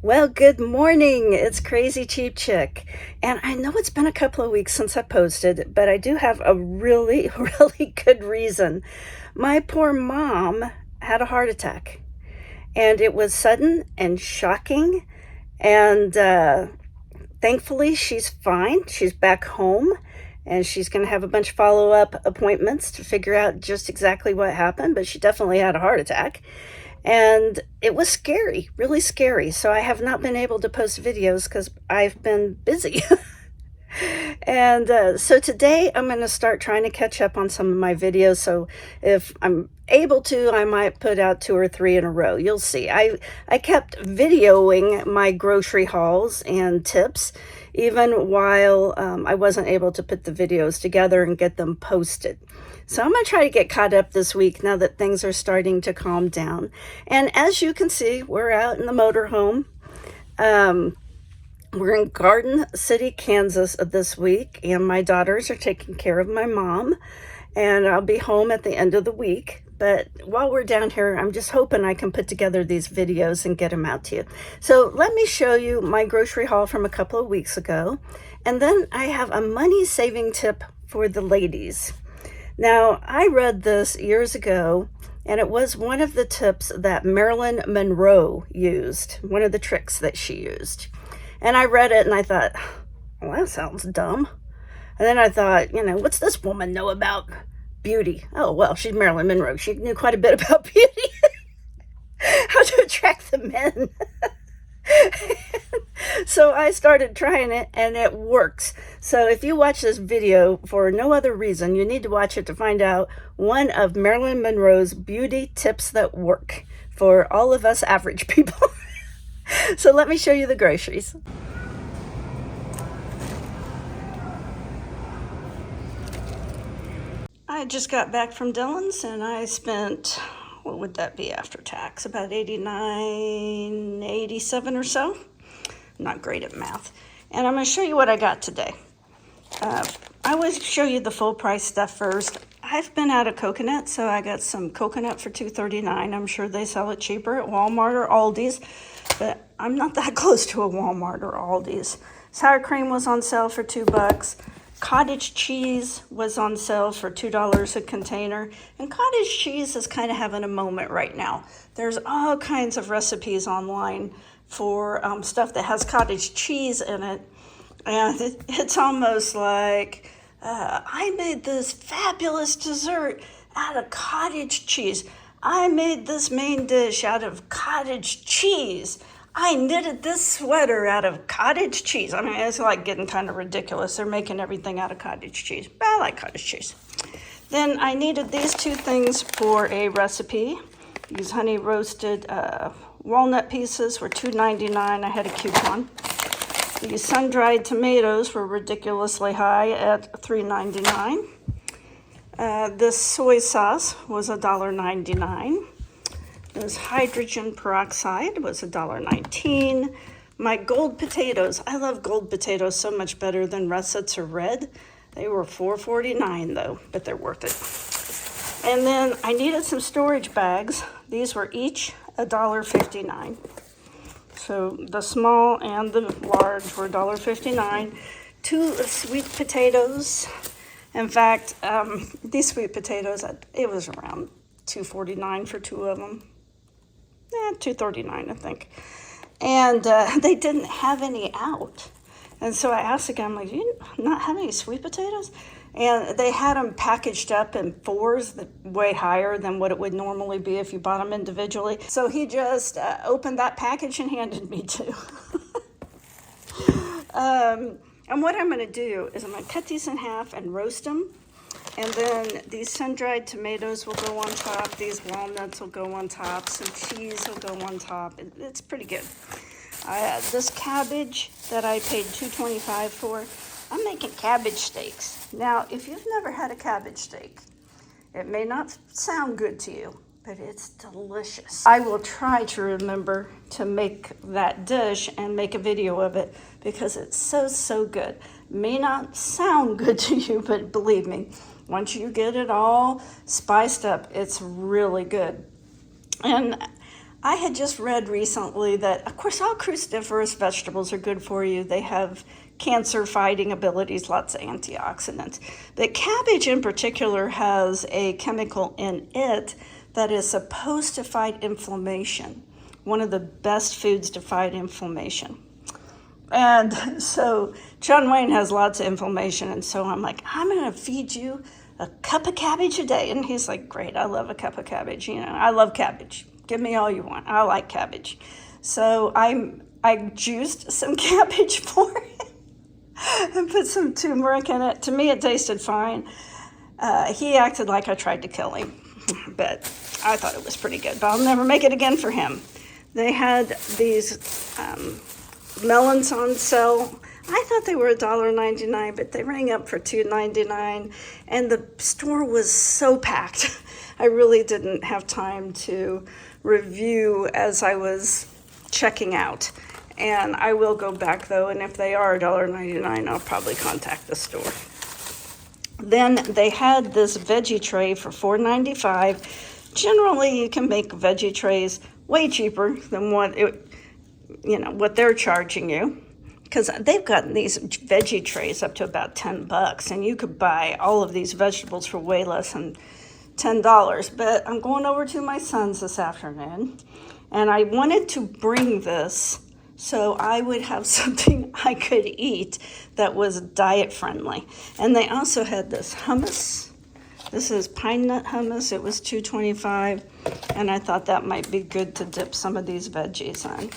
Well, good morning. It's Crazy Cheap Chick. And I know it's been a couple of weeks since I posted, but I do have a really, really good reason. My poor mom had a heart attack, and it was sudden and shocking. And thankfully, she's fine. She's back home, and she's going to have a bunch of follow up appointments to figure out just exactly what happened. But she definitely had a heart attack. And it was scary, really scary. So I have not been able to post videos because I've been busy. And so today I'm going to start trying to catch up on some of my videos. So if I'm able to, I might put out 2 or 3 in a row. You'll see. I kept videoing my grocery hauls and tips even while I wasn't able to put the videos together and get them posted. So I'm going to try to get caught up this week now that things are starting to calm down. And as you can see, we're out in the motorhome. We're in Garden City, Kansas this week, and my daughters are taking care of my mom, and I'll be home at the end of the week. But while we're down here, I'm just hoping I can put together these videos and get them out to you. So let me show you my grocery haul from a couple of weeks ago, and then I have a money-saving tip for the ladies. Now, I read this years ago, and it was one of the tips that Marilyn Monroe used, one of the tricks that she used. And I read it and I thought, well, that sounds dumb. And then I thought, what's this woman know about beauty? Oh, well, she's Marilyn Monroe. She knew quite a bit about beauty. How to attract the men. So I started trying it and it works. So if you watch this video for no other reason, you need to watch it to find out one of Marilyn Monroe's beauty tips that work for all of us average people. So let me show you the groceries. I just got back from Dillon's and I spent, what would that be after tax? About $89, $87 or so. I'm not great at math. And I'm going to show you what I got today. I always show you the full price stuff first. I've been out of coconut, so I got some coconut for $2.39. I'm sure they sell it cheaper at Walmart or Aldi's, but I'm not that close to a Walmart or Aldi's. Sour cream was on sale for $2. Cottage cheese was on sale for $2 a container. And cottage cheese is kind of having a moment right now. There's all kinds of recipes online for stuff that has cottage cheese in it. And it's almost like, I made this fabulous dessert out of cottage cheese. I made this main dish out of cottage cheese. I knitted this sweater out of cottage cheese. I mean, it's like getting kind of ridiculous. They're making everything out of cottage cheese. But I like cottage cheese. Then I needed these 2 things for a recipe. These honey roasted walnut pieces were $2.99. I had a coupon. These sun-dried tomatoes were ridiculously high at $3.99. This soy sauce was $1.99. This hydrogen peroxide was $1.19. My gold potatoes, I love gold potatoes so much better than russets or red. They were $4.49 though, but they're worth it. And then I needed some storage bags. These were each $1.59. So the small and the large were $1.59. 2 sweet potatoes. In fact, these sweet potatoes, it was around $2.49 for 2 of them. $2.39, I think. And they didn't have any out. And so I asked the guy, I'm like, do you not have any sweet potatoes? And they had them packaged up in 4s, way higher than what it would normally be if you bought them individually. So he just opened that package and handed me 2. And what I'm going to do is I'm going to cut these in half and roast them. And then these sun-dried tomatoes will go on top. These walnuts will go on top. Some cheese will go on top. It's pretty good. This cabbage that I paid $2.25 for, I'm making cabbage steaks. Now, if you've never had a cabbage steak, it may not sound good to you, but it's delicious. I will try to remember to make that dish and make a video of it because it's so good. May not sound good to you, but believe me, once you get it all spiced up, it's really good. And I had just read recently that, of course, all cruciferous vegetables are good for you. They have cancer-fighting abilities, lots of antioxidants. But cabbage in particular has a chemical in it that is supposed to fight inflammation. One of the best foods to fight inflammation. And so John Wayne has lots of inflammation, and so I'm like, I'm going to feed you a cup of cabbage a day. And he's like, great, I love a cup of cabbage. I love cabbage. Give me all you want. I like cabbage. So I juiced some cabbage for him and put some turmeric in it. To me, it tasted fine. He acted like I tried to kill him, but I thought it was pretty good. But I'll never make it again for him. They had these melons on sale. I thought they were $1.99, but they rang up for $2.99, and the store was so packed. I really didn't have time to review as I was checking out. And I will go back though, and if they are $1.99, I'll probably contact the store. Then they had this veggie tray for $4.95. Generally, you can make veggie trays way cheaper than what they're charging you, because they've gotten these veggie trays up to about $10, and you could buy all of these vegetables for way less than $10. But I'm going over to my son's this afternoon, and I wanted to bring this so I would have something I could eat that was diet friendly. And they also had this hummus. This is pine nut hummus. It was $2.25, and I thought that might be good to dip some of these veggies on.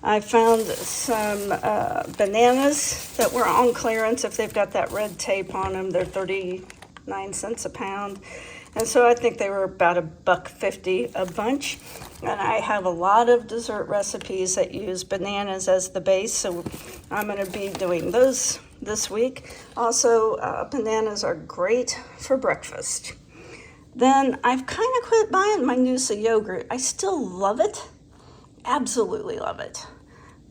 I found some bananas that were on clearance. If they've got that red tape on them, they're 39 cents a pound. And so I think they were about $1.50 a bunch. And I have a lot of dessert recipes that use bananas as the base, so I'm going to be doing those this week. Also, bananas are great for breakfast. Then I've kind of quit buying my Noosa yogurt. I still love it. Absolutely love it.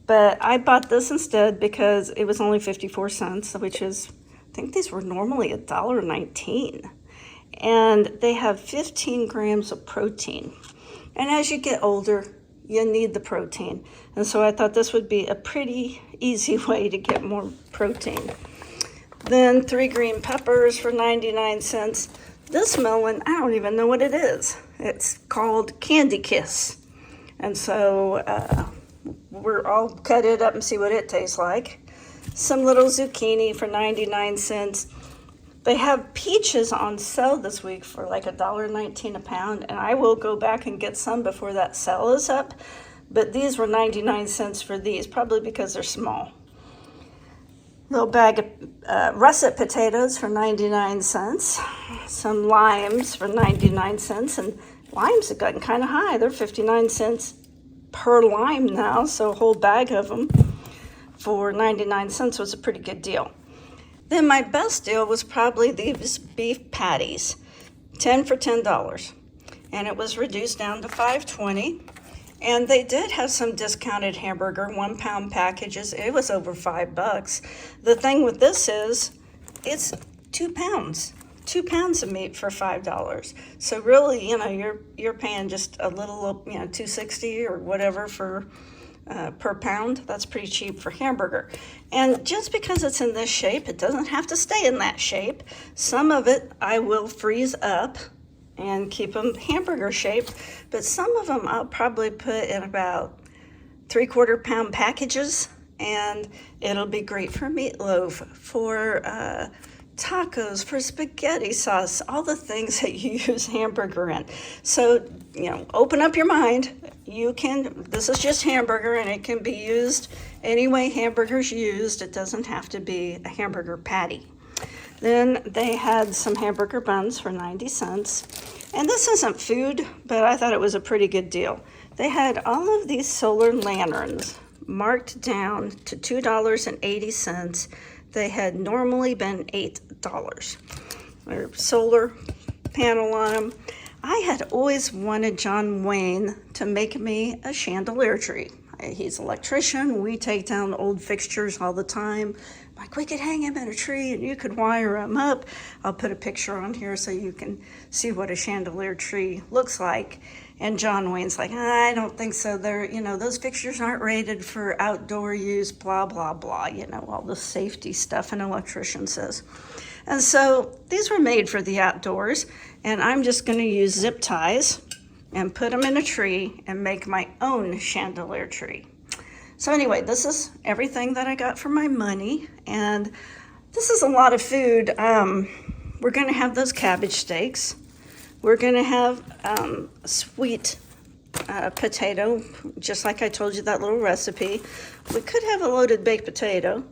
But I bought this instead because it was only 54 cents, which is, I think these were normally $1.19. And they have 15 grams of protein. And as you get older, you need the protein. And so I thought this would be a pretty easy way to get more protein. Then 3 green peppers for 99 cents. This melon, I don't even know what it is. It's called Candy Kiss. And so I'll cut it up and see what it tastes like. Some little zucchini for 99 cents. They have peaches on sale this week for like $1.19 a pound, and I will go back and get some before that sale is up. But these were 99 cents for these, probably because they're small. Little bag of russet potatoes for 99 cents. Some limes for 99 cents, and limes have gotten kind of high. They're 59 cents per lime now, so a whole bag of them for 99 cents was a pretty good deal. Then my best deal was probably these beef patties, 10 for $10, and it was reduced down to $5.20. And they did have some discounted hamburger 1-pound packages. It was over $5. The thing with this is, it's 2 pounds, 2 pounds of meat for $5. So really, you're paying just a little, $2.60 or whatever for. Per pound. That's pretty cheap for hamburger. And just because it's in this shape, it doesn't have to stay in that shape. Some of it I will freeze up and keep them hamburger shaped, but some of them I'll probably put in about 3/4 pound packages, and it'll be great for meatloaf, for tacos, for spaghetti sauce, all the things that you use hamburger in. So, open up your mind. This is just hamburger, and it can be used any way hamburger's used. It doesn't have to be a hamburger patty. Then they had some hamburger buns for 90 cents. And this isn't food, but I thought it was a pretty good deal. They had all of these solar lanterns marked down to $2.80. They had normally been $8. Their solar panel on them. I had always wanted John Wayne to make me a chandelier tree. He's an electrician. We take down old fixtures all the time. Like, we could hang him in a tree and you could wire him up. I'll put a picture on here so you can see what a chandelier tree looks like. And John Wayne's like, I don't think so. They're, those fixtures aren't rated for outdoor use, blah, blah, blah, all the safety stuff an electrician says. And so these were made for the outdoors, and I'm just going to use zip ties and put them in a tree and make my own chandelier tree. So anyway, this is everything that I got for my money, and this is a lot of food. We're going to have those cabbage steaks. We're going to have sweet potato, just like I told you that little recipe. We could have a loaded baked potato.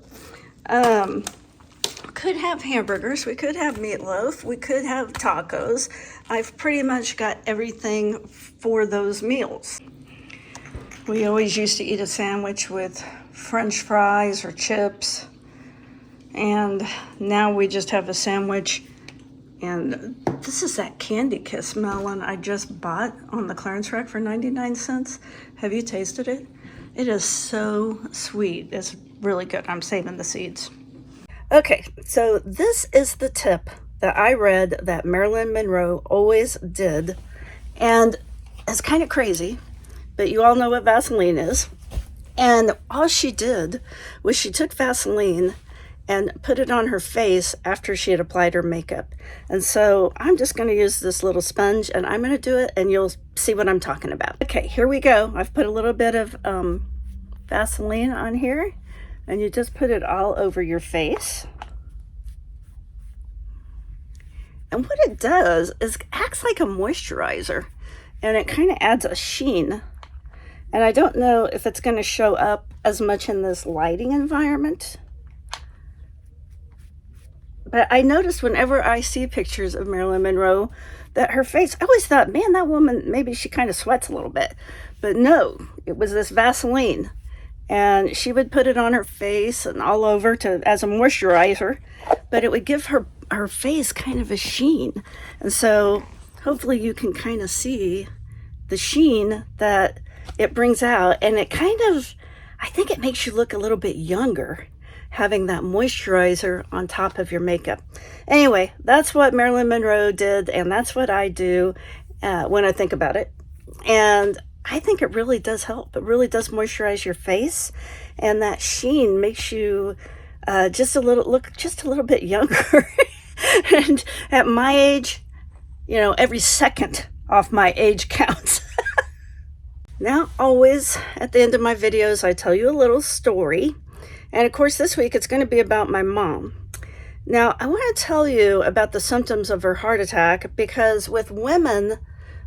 Could have hamburgers, we could have meatloaf, we could have tacos. I've pretty much got everything for those meals. We always used to eat a sandwich with French fries or chips, and now we just have a sandwich. And this is that Candy Kiss melon I just bought on the clearance rack for 99 cents. Have you tasted it? It is so sweet. It's really good. I'm saving the seeds. Okay, so this is the tip that I read that Marilyn Monroe always did, and it's kind of crazy, but you all know what Vaseline is. And all she did was she took Vaseline and put it on her face after she had applied her makeup. And so I'm just going to use this little sponge, and I'm going to do it, and you'll see what I'm talking about. Okay, here we go. I've put a little bit of Vaseline on here. And you just put it all over your face. And what it does is acts like a moisturizer, and it kind of adds a sheen. And I don't know if it's going to show up as much in this lighting environment. But I noticed whenever I see pictures of Marilyn Monroe that her face, I always thought, man, that woman, maybe she kind of sweats a little bit. But no, it was this Vaseline. And she would put it on her face and all over as a moisturizer, but it would give her face kind of a sheen. And so hopefully you can kind of see the sheen that it brings out. And it kind of, I think it makes you look a little bit younger, having that moisturizer on top of your makeup. Anyway, that's what Marilyn Monroe did, and that's what I do when I think about it. And I think it really does help. It really does moisturize your face, and that sheen makes you just a little bit younger. And at my age, every second off my age counts. Now, always at the end of my videos, I tell you a little story. And of course, this week it's going to be about my mom. Now, I want to tell you about the symptoms of her heart attack, because with women,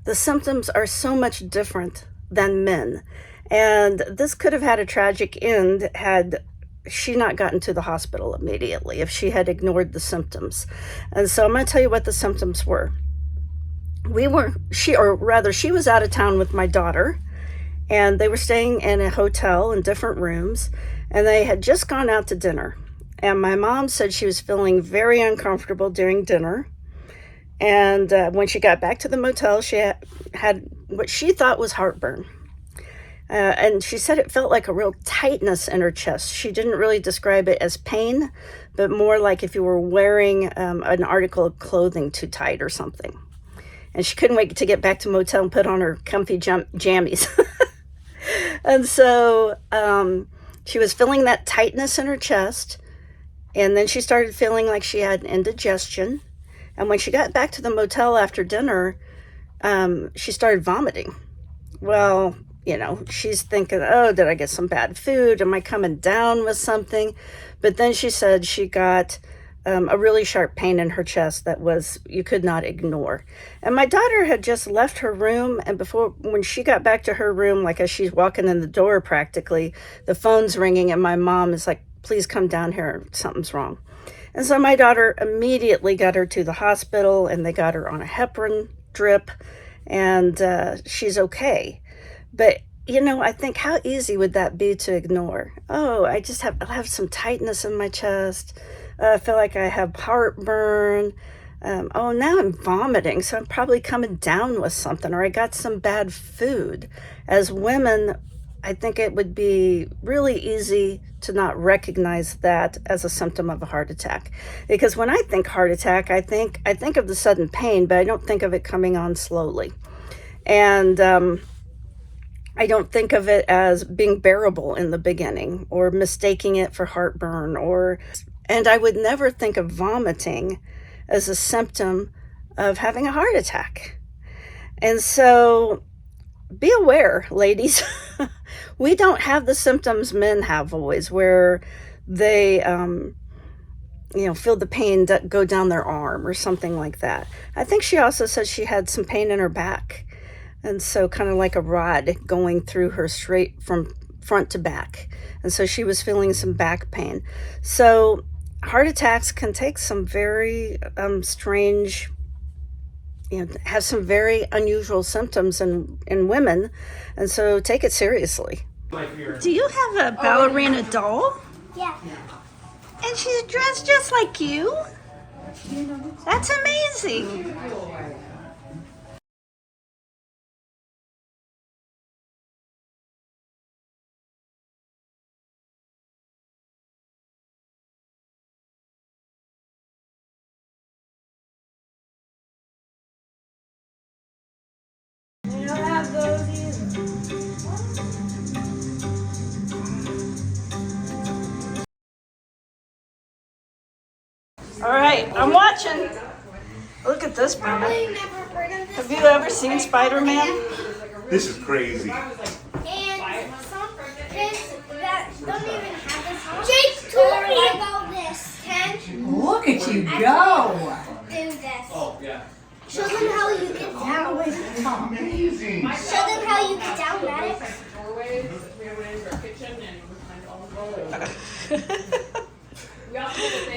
the symptoms are so much different than men. And this could have had a tragic end had she not gotten to the hospital immediately, if she had ignored the symptoms. And so I'm going to tell you what the symptoms were. She was out of town with my daughter, and they were staying in a hotel in different rooms, and they had just gone out to dinner. And my mom said she was feeling very uncomfortable during dinner. And when she got back to the motel, she had what she thought was heartburn. And she said it felt like a real tightness in her chest. She didn't really describe it as pain, but more like if you were wearing an article of clothing too tight or something. And she couldn't wait to get back to the motel and put on her comfy jammies. And so she was feeling that tightness in her chest. And then she started feeling like she had indigestion. And when she got back to the motel after dinner, she started vomiting. Well, she's thinking, oh, did I get some bad food? Am I coming down with something? But then she said she got a really sharp pain in her chest that you could not ignore. And my daughter had just left her room, and when she got back to her room, like as she's walking in the door practically, the phone's ringing, and my mom is like, please come down here, something's wrong. And so my daughter immediately got her to the hospital, and they got her on a heparin drip, and she's okay. But, I think how easy would that be to ignore? Oh, I have some tightness in my chest. I feel like I have heartburn. Oh, now I'm vomiting, so I'm probably coming down with something, or I got some bad food. As women, I think it would be really easy to not recognize that as a symptom of a heart attack. Because when I think heart attack, I think of the sudden pain, but I don't think of it coming on slowly. And I don't think of it as being bearable in the beginning or mistaking it for heartburn and I would never think of vomiting as a symptom of having a heart attack. And so be aware, ladies. We don't have the symptoms men have always, where they, feel the pain go down their arm or something like that. I think she also said she had some pain in her back. And so kind of like a rod going through her straight from front to back. And so she was feeling some back pain. So heart attacks can take some very strange, have some very unusual symptoms in women. And so take it seriously. Do you have a ballerina doll? Yeah. And she's dressed just like you? That's amazing. You don't have those either. All right, I'm watching. Look at this, Brenda. Have you ever seen Spider-Man? This is crazy. And some kids that don't even have this. Jake told me about this. Look at you go! Do this. Oh, yeah. Show them how you get down. Amazing. Show them how you get down, Maddox. Doorways, we arranged our kitchen and we find all the doorways. We also did a thing